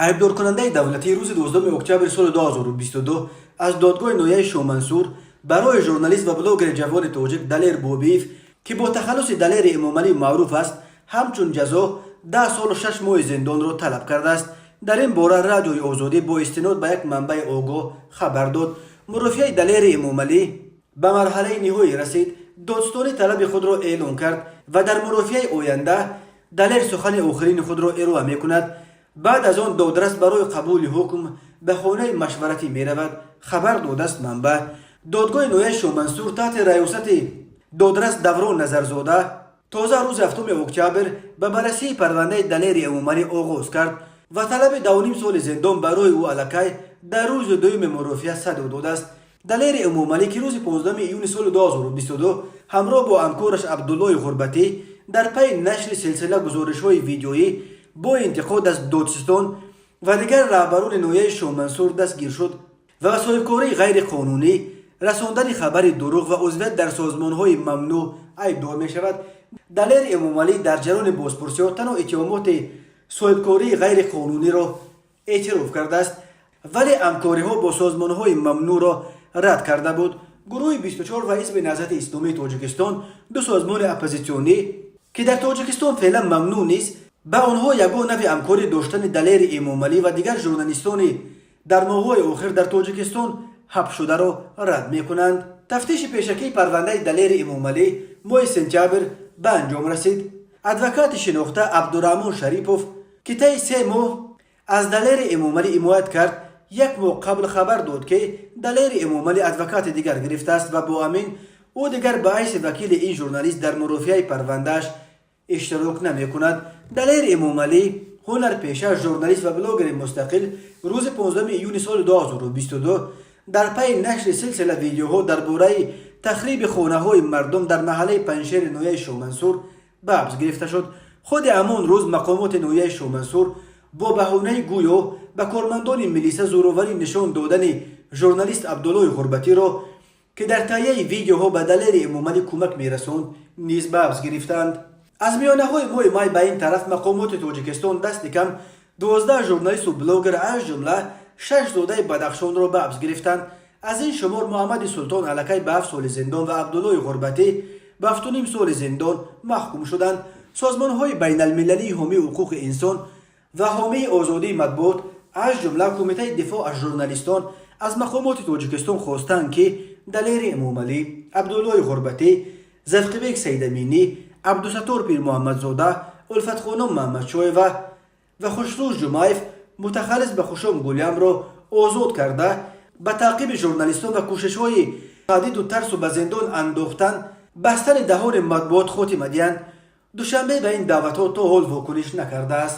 نایب‌دارکننده دولتی روز 12 اکتبر سال 2022 از دادگاه نویه شومنصور برای ژورنالیست و بلاگر جوان تاجیک دلیر بوبیف که با تخلص دلیر امامعلی معروف است همچون جزا 10 سال و 6 ماه زندان را طلب کرده است. در این باره رادیوی آزادی با استناد به یک منبع آگاه خبر داد مرافعه دلیر امامعلی به مرحله نهایی رسید، دادستانی طلب خود را اعلام کرد و در مرافعه آینده دلیر سخن آخرین خود را ارائه می‌کند. بعد از آن دادرس برای قبول حکم به خانه مشورتی می رود. خبر داده است منبع. دادگاه نویه شومنصور تحت ریاست دادرس دوران نظرزاده تازه روز 7 اکتبر به بررسی پرونده دلیر امامعلی آغاز کرد و طلب 2.5 سال زندان برای او علیکی در روز دوم مرافعه صدر داده است. دلیر امامعلی که روز 15 ایون سال 2022 همراه با همکارش عبدالله غربتی در پی نشر سلسله گزارش‌های ویدیویی با انتقاد از دادستان و دیگر رهبران نویه شومنصور دستگیر شد و صاحبکاری غیر قانونی، رساندن خبر دروغ و عضویت در سازمان‌های ممنوع عیبدار می‌شود. دلیر امامعلی در جریان بازپرسی‌ها تنها اتهامات صاحبکاری غیر قانونی را اعتراف کرده است ولی همکاری‌ها با سازمان‌های ممنوع را رد کرده بود. گروه 24 و حزب نهضت اسلامی تاجیکستان، دو سازمان اپوزیسیونی که در تاجیکستان فعلا ممنوع نیست، به آنها یگان نوع همکاری داشتن دلیر امامعلی و دیگر ژورنالیستانی در ماه‌های آخر در تاجیکستان حبس شده را رد می‌کنند. تفتیش پیشکی پرونده دلیر امامعلی ماه سپتامبر به انجام رسید. ادوکات شناخته عبدالرحمن شریپوف که طی 3 ماه از دلیر امامعلی حمایت کرد، 1 ماه قبل خبر داد که دلیر امامعلی ادوکات دیگر گرفته است و با همین او دیگر به حیث وکیل این ژورنالیست در مرافعه پروندهش اشتراک نمی‌کند. دلیر امامعلی هنرپیشه، ژورنالیست و بلاگر مستقل روز 15 ایون سال 2022 در پی نشر سلسله ویدیوها درباره تخریب خانه‌های مردم در محله پنجشیر نویه شومنصور به حبس گرفته شد. خود همان روز مقامات نویه شومنصور با بهانه گویا به کارمندان ملیسا زوراوری نشان دادن ژورنالیست عبدالله غربتی را که در تهیه ویدیوها به دلیر امامعلی کمک می‌رساند نیز به حبس گرفتند. از میانه‌های ماه مای به این طرف مقامات تاجیکستان دست کم 12 ژورنالیست و بلاگر از جمله 6 زاده بدخشان را به حبس گرفتند. از این شمار محمد سلطان علیکی به 7 سال زندان و عبدالله غربتی به 7.5 سال زندان محکوم شدند. سازمان‌های بین المللی حامی حقوق انسان و حامی آزادی مطبوعات از جمله کمیته دفاع از ژورنالیستان از مقامات تاجیکستان خواستند که دلیر امامعلی، عبدالله غربتی، زفقبک سیدامینی، عبدالستار پیر محمدزاده، الفت خانم محمدشاه و خوشروز جمعیف متخلص به خوشم گلیم را آزاد کرده به تعقیب ژورنالیستان و کوشش‌های تهدید و ترس و به زندان انداختن بستن دهان مطبوعات خاتمه دهند. دوشنبه به این دعوت‌ها تا حال واکنش نکرده است.